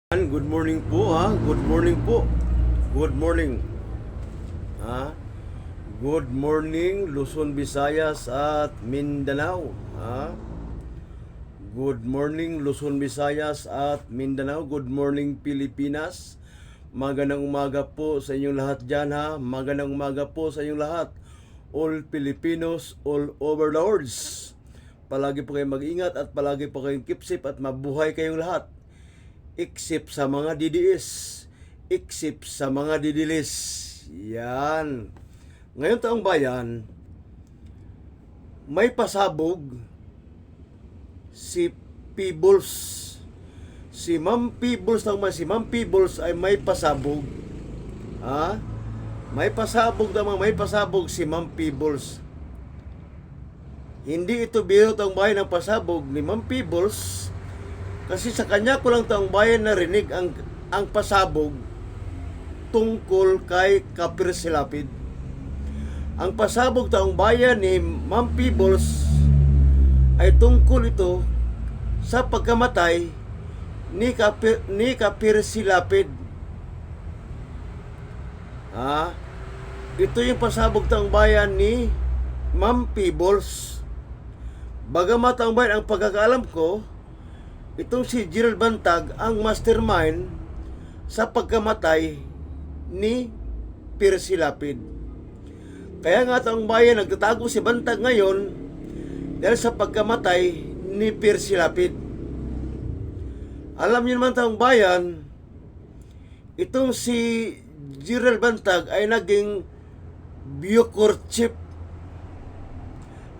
Good morning po ha. Good morning po. Good morning. Ha? Good morning Luzon, Visayas at Mindanao. Ha? Good morning Luzon, Visayas at Mindanao. Good morning Pilipinas. Magandang umaga po sa inyong lahat dyan ha. Magandang umaga po sa inyong lahat. All Filipinos, all over the world. Palagi po kayong mag-ingat at palagi po kayong keep safe at mabuhay kayong lahat. Except sa mga DDS, except sa mga didilis. Yan. Ngayon taong bayan, may pasabog si Peebles. Si Ma'am Peebles si Ma'am Peebles ay may pasabog. Ha? May pasabog si Ma'am Peebles. Hindi ito biro taong bayan ng pasabog ni Ma'am Peebles. Kasi sa kanya ko lang taong bayan narinig ang pasabog tungkol kay Kapir Silapid. Ang pasabog taong bayan ni Ma'am Peebles ay tungkol ito sa pagkamatay ni Kapir Silapid. Ito yung pasabog taong bayan ni Ma'am Peebles. Bagamat taong bayan, ang pagkakaalam ko, itong si Gerald Bantag ang mastermind sa pagkamatay ni Kapir Silapid. Kaya nga taong bayan, nagtatago si Bantag ngayon dahil sa pagkamatay ni Kapir Silapid. Alam niyo naman taong bayan, itong si Gerald Bantag ay naging Bucor chief.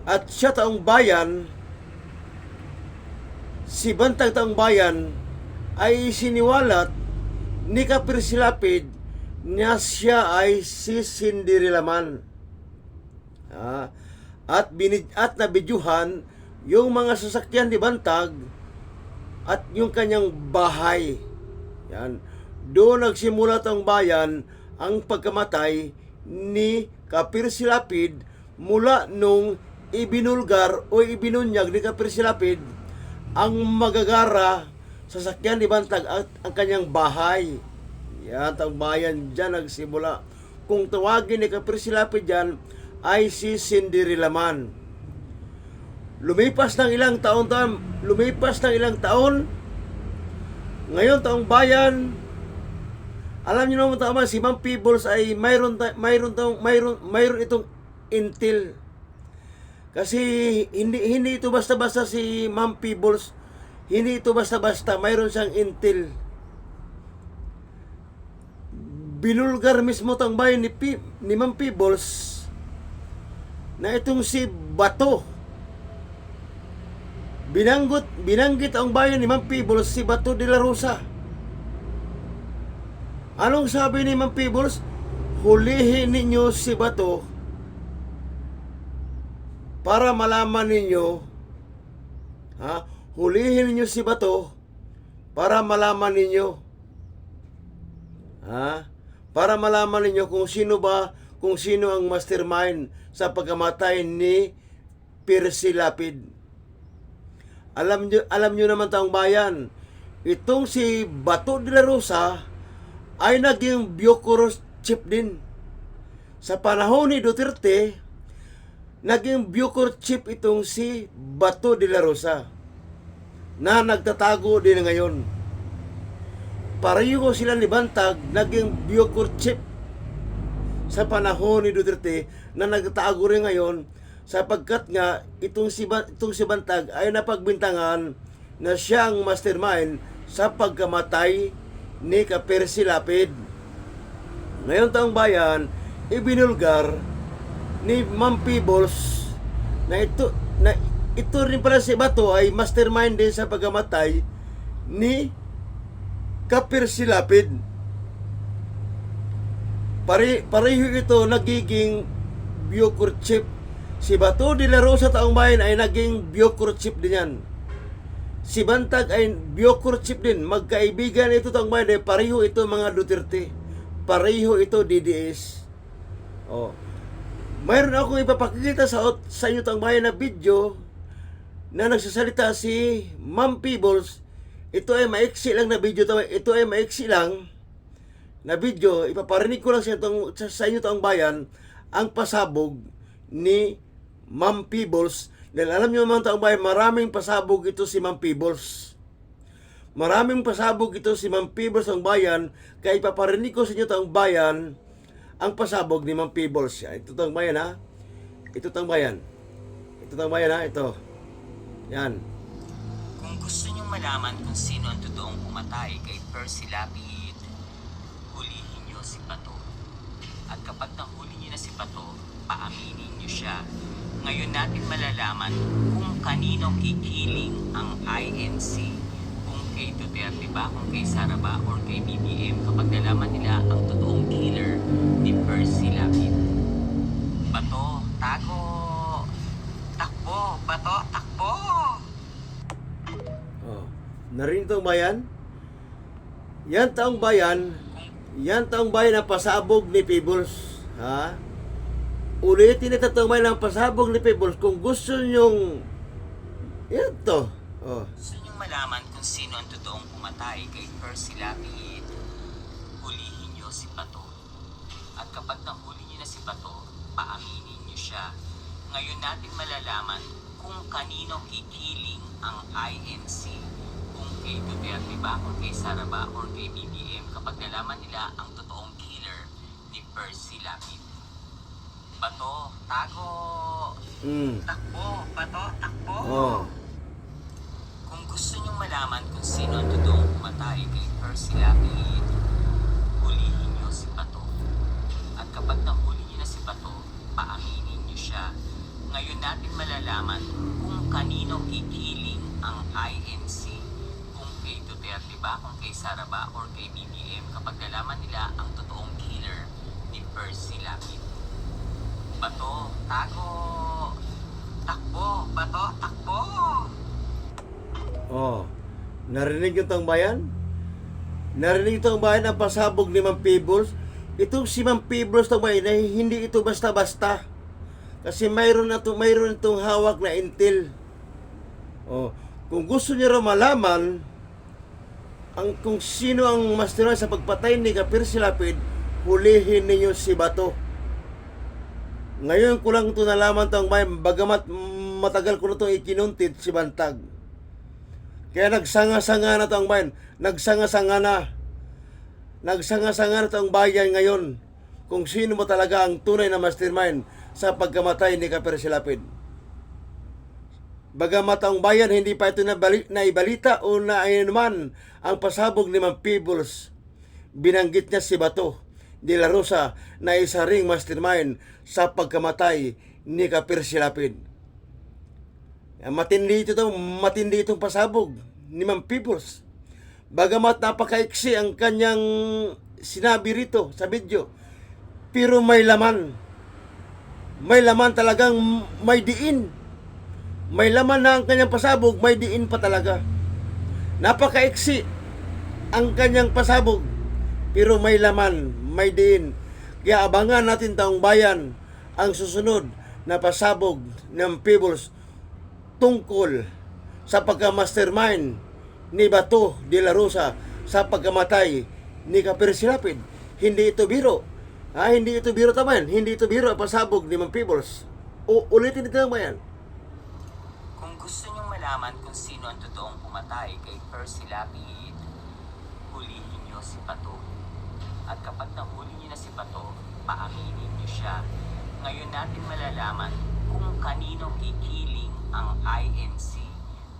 At siya taong bayan, si Bantag taong bayan ay siniwalat ni Kapir Silapid na siya ay si Cinderella Man. At nabidyuhan yung mga sasakyan ni Bantag at yung kanyang bahay. Yan. Doon nagsimula taong bayan ang pagkamatay ni Kapir Silapid mula nung ibinulgar o ibinunyag ni Kapir Silapid ang magagara sasakyan ni Bantag at ang kanyang bahay. Yan, taong bayan dyan nagsimula. Kung tawagin ni Kapir Silapid dyan ay si Cinderella Man. Lumipas ng ilang taon, ngayon taong bayan, alam niyo naman tama, si Ma'am Peebles ay mayroon itong intel. Kasi hindi ito basta-basta si Ma'am Peebles. Hindi ito basta-basta. Mayroon siyang intel. Binulgar mismo tang bayan ni Ma'am Peebles na itong si Bato. Binanggit ang bayan ni Ma'am Peebles si Bato de la Rosa. Anong sabi ni Ma'am Peebles? Hulihin ninyo si Bato para malaman ninyo, hulihin ninyo si Bato para malaman ninyo, para malaman ninyo kung sino ang mastermind sa pagkamatay ni Kapir Silapid. Alam nyo naman taong bayan, itong si Bato de la Rosa ay naging Bucor chief din. Sa panahon ni Duterte, naging Bucor chief itong si Bato de la Rosa na nagtatago din ngayon. Pareho sila ni Bantag naging Bucor chief sa panahon ni Duterte na nagtatago rin ngayon, sapagkat nga itong si Bantag ay napagbintangan na siyang mastermind sa pagkamatay ni Kapir Silapid. Ngayon taong bayan, ibinulgar ni Ma'am Peebles na ito rin pala si Bato ay mastermind din sa pagkamatay ni Kapir Silapid. Pareho ito nagiging Bucor chief. Si Bato de la Rosa taong bayan ay naging Bucor chief din yan. Si Bantag ay Bucor chief din. Magkaibigan ito taong bayan, pareho ito mga Duterte. Pareho ito DDS. Mayroon akong ipapakikita sa inyo taong bayan na video na nagsasalita si Ma'am Peebles Ito ay maiksi lang na video. Ito ay maiksi lang na video. Ipaparinig ko lang sa inyo taong bayan ang pasabog ni Ma'am Peebles. Dahil alam nyo mga taong bayan, maraming pasabog ito si Ma'am Peebles. Maraming pasabog ito si Ma'am Peebles ang bayan. Kaya ipaparinig ko sa inyo taong bayan ang pasabog ni Ma'am Peebles. Ito taong bayan ha. Ito taong bayan. Ito taong bayan ha. Ito. Yan. Kung gusto niyong malaman kung sino ang totoong pumatay kay Percy Lapid, hulihin niyo si Pato. At kapag nahuli niyo na si Pato, paaminin niyo siya. Ngayon natin malalaman kung kaninong ikiling ang INC. Kung kay Duterte ba, kung kay Sara ba, or kay BBM kapag nalaman nila ang totoong killer ni Percy Lapid. Bato, tago! Takbo! Bato, takbo! Oh. Narinig taong bayan? Yan taong bayan ang pasabog ni Peebles. Ha? Ulitin ito taong bayan ang pasabog ni Peebles. Kung gusto nyong yan to. Oh. Gusto niyong malaman kung sino ang totoong pumatay kay Percy Lapid, hulihin niyo si Pato. At kapag nahuli niyo na si Pato, paaminin niyo siya. Ngayon natin malalaman kung kaninong ikiling ang INC. Kung kay Duterte ba, kung kay Sara ba, or kay BBM kapag nalaman nila ang totoong killer ni Percy Lapid. Bato, tago! Takbo! Bato, takbo! Oh. Kung gusto niyong malaman kung sino ang totoong pumatay kay Percy Lapid, hulihin niyo si Pato. At kapag nahuli niyo na si Pato, paaminin niyo siya. Ngayon natin malalaman kung kaninong ikiling ang INC. Kung kay Duterte ba, kung kay Sara ba, or kay BBM kapag nalaman nila ang totoong killer ni Percy Lapid. Bato, tago! Takbo! Bato, takbo! Oh. Narinig yung taong bayan? Narinig yung taong bayan ang pasabog ni Ma'am Peebles? Itong si Ma'am Peebles taong bayan, hindi ito basta-basta. Kasi mayroon itong hawak na intel. Oh, kung gusto niyo raw malaman kung sino ang mastermind sa pagpatay ni Percy Lapid, hulihin ninyo si Bato. Ngayon ko lang ito nalaman taong bayan, bagamat matagal ko na itong ikinuntit si Bantag. Kaya nagsanga-sanga na taong bayan. Nagsanga-sanga na taong bayan ngayon kung sino mo talaga ang tunay na mastermind sa pagkamatay ni Percy Lapid. Bagamat ang bayan hindi pa ito naibalita o naainuman ang pasabog ni Ma'am Peebles, binanggit niya si Bato de la Rosa na isa ring mastermind sa pagkamatay ni Percy Lapid. Matindi itong pasabog ni Ma'am Peebles. Bagamat napakaiksi ang kanyang sinabi rito sa video, pero may laman. May laman talagang may diin. May laman na ang kanyang pasabog, may diin pa talaga. Napakaiksi ang kanyang pasabog, pero may laman, may diin. Kaya abangan natin taong bayan ang susunod na pasabog ng Peebles tungkol sa pagka-mastermind ni Bato de la Rosa sa pagkamatay ni Percy Lapid. Hindi ito biro. Hindi ito biro taman. Hindi ito biro ang pasabog ni Ma'am Peebles. Ulitin ito naman. Kung gusto niyong malaman kung sino ang totoong pumatay kay Percy Lapid, hulihin niyo si Pato. At kapag nahuli niyo na si Pato, paaminin niyo siya. Ngayon natin malalaman kung kaninong ikiling ang INC.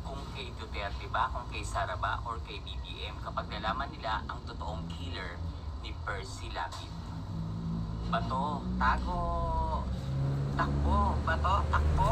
Kung kay Duterte ba, kung kay Sara ba, or kay BBM kapag nalaman nila ang totoong killer ni Percy Lapid. Bato, tago! Takbo! Bato, takbo!